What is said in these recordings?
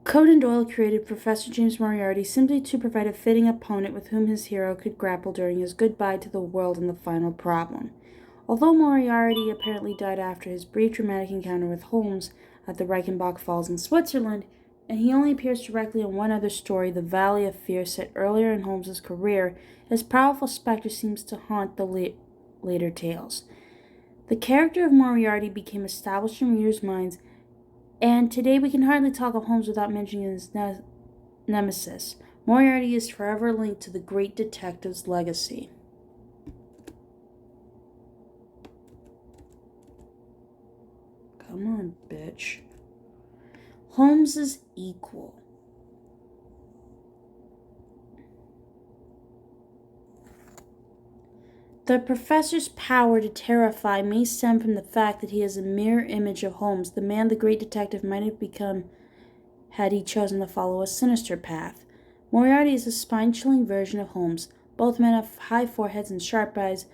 Conan Doyle created Professor James Moriarty simply to provide a fitting opponent with whom his hero could grapple during his goodbye to the world and the final problem. Although Moriarty apparently died after his brief dramatic encounter with Holmes at the Reichenbach Falls in Switzerland, and he only appears directly in one other story, The Valley of Fear, set earlier in Holmes's career, his powerful specter seems to haunt the later tales. The character of Moriarty became established in readers' minds, and today we can hardly talk of Holmes without mentioning his nemesis. Moriarty is forever linked to the great detective's legacy. Come on, bitch. Holmes's equal. The professor's power to terrify may stem from the fact that he is a mirror image of Holmes, the man the great detective might have become had he chosen to follow a sinister path. Moriarty is a spine-chilling version of Holmes. Both men have high foreheads and sharp eyes,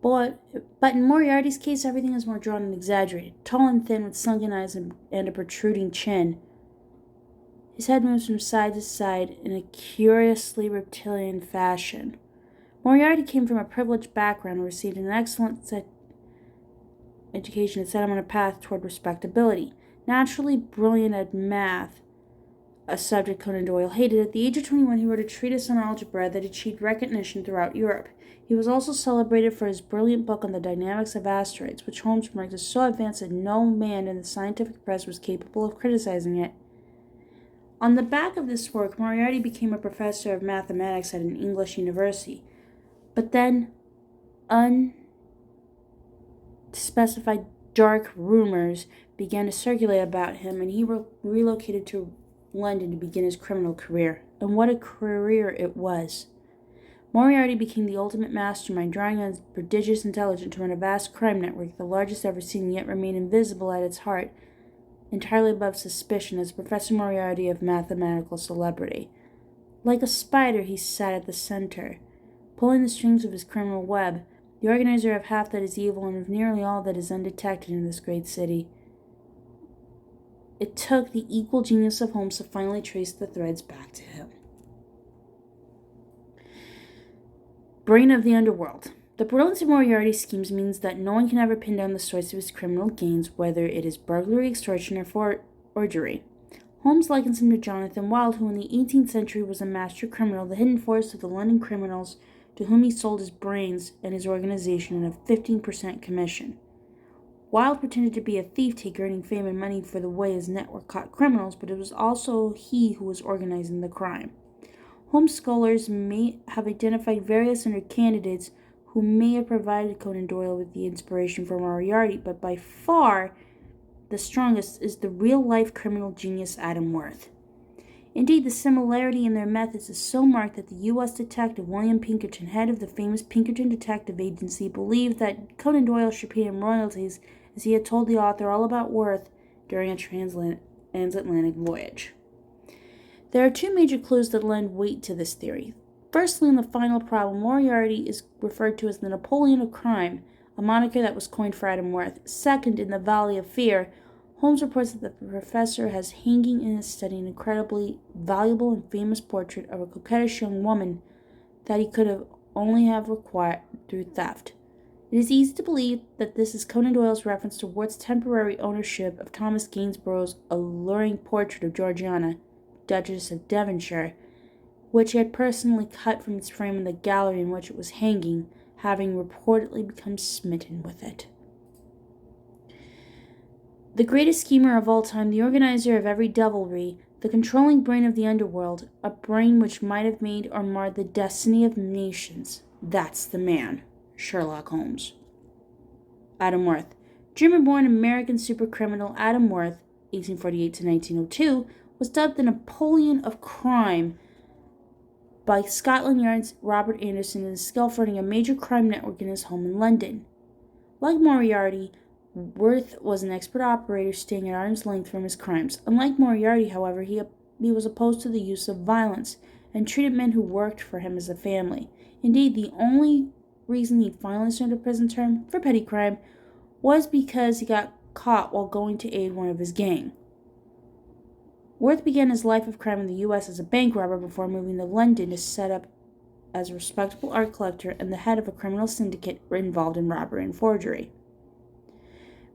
but in Moriarty's case, everything is more drawn and exaggerated. Tall and thin, with sunken eyes and a protruding chin. His head moves from side to side in a curiously reptilian fashion. Moriarty came from a privileged background and received an excellent education that set him on a path toward respectability. Naturally brilliant at math, a subject Conan Doyle hated, at the age of 21 he wrote a treatise on algebra that achieved recognition throughout Europe. He was also celebrated for his brilliant book on the dynamics of asteroids, which Holmes remarked as so advanced that no man in the scientific press was capable of criticizing it. On the back of this work, Moriarty became a professor of mathematics at an English university. But then, unspecified dark rumors began to circulate about him, and he relocated to London to begin his criminal career. And what a career it was! Moriarty became the ultimate mastermind, drawing on his prodigious intelligence to run a vast crime network, the largest ever seen, yet remained invisible at its heart, entirely above suspicion, as Professor Moriarty of mathematical celebrity. Like a spider, he sat at the center, pulling the strings of his criminal web, the organizer of half that is evil and of nearly all that is undetected in this great city. It took the equal genius of Holmes to finally trace the threads back to him. Brain of the underworld. The brilliance of Moriarty's schemes means that no one can ever pin down the source of his criminal gains, whether it is burglary, extortion, or forgery. Holmes likens him to Jonathan Wild, who in the 18th century was a master criminal, the hidden force of the London criminals, to whom he sold his brains and his organization at a 15% commission. Wild pretended to be a thief-taker, earning fame and money for the way his network caught criminals, but it was also he who was organizing the crime. Holmes scholars may have identified various other candidates who may have provided Conan Doyle with the inspiration for Moriarty, but by far the strongest is the real-life criminal genius Adam Worth. Indeed, the similarity in their methods is so marked that the U.S. detective William Pinkerton, head of the famous Pinkerton Detective Agency, believed that Conan Doyle should pay him royalties, as he had told the author all about Worth during a transatlantic voyage. There are two major clues that lend weight to this theory. Firstly, in the final problem, Moriarty is referred to as the Napoleon of crime, a moniker that was coined for Adam Worth. Second, in the Valley of Fear, Holmes reports that the professor has hanging in his study an incredibly valuable and famous portrait of a coquettish young woman that he could have only have acquired through theft. It is easy to believe that this is Conan Doyle's reference to Worth's temporary ownership of Thomas Gainsborough's alluring portrait of Georgiana, Duchess of Devonshire, which he had personally cut from its frame in the gallery in which it was hanging, having reportedly become smitten with it. The greatest schemer of all time, the organizer of every devilry, the controlling brain of the underworld, a brain which might have made or marred the destiny of nations. That's the man, Sherlock Holmes. Adam Worth. German-born American supercriminal Adam Worth, 1848 to 1902, was dubbed the Napoleon of crime by Scotland Yard's Robert Anderson in his skill for running a major crime network in his home in London. Like Moriarty, Worth was an expert operator staying at arm's length from his crimes. Unlike Moriarty, however, he was opposed to the use of violence and treated men who worked for him as a family. Indeed, the only reason he finally served a prison term for petty crime was because he got caught while going to aid one of his gang. Worth began his life of crime in the U.S. as a bank robber before moving to London to set up as a respectable art collector and the head of a criminal syndicate involved in robbery and forgery.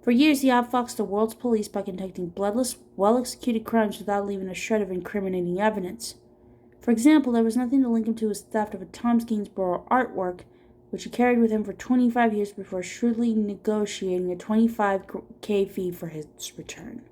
For years, he outfoxed the world's police by conducting bloodless, well-executed crimes without leaving a shred of incriminating evidence. For example, there was nothing to link him to his theft of a Thomas Gainsborough artwork, which he carried with him for 25 years before shrewdly negotiating a $25,000 fee for his return.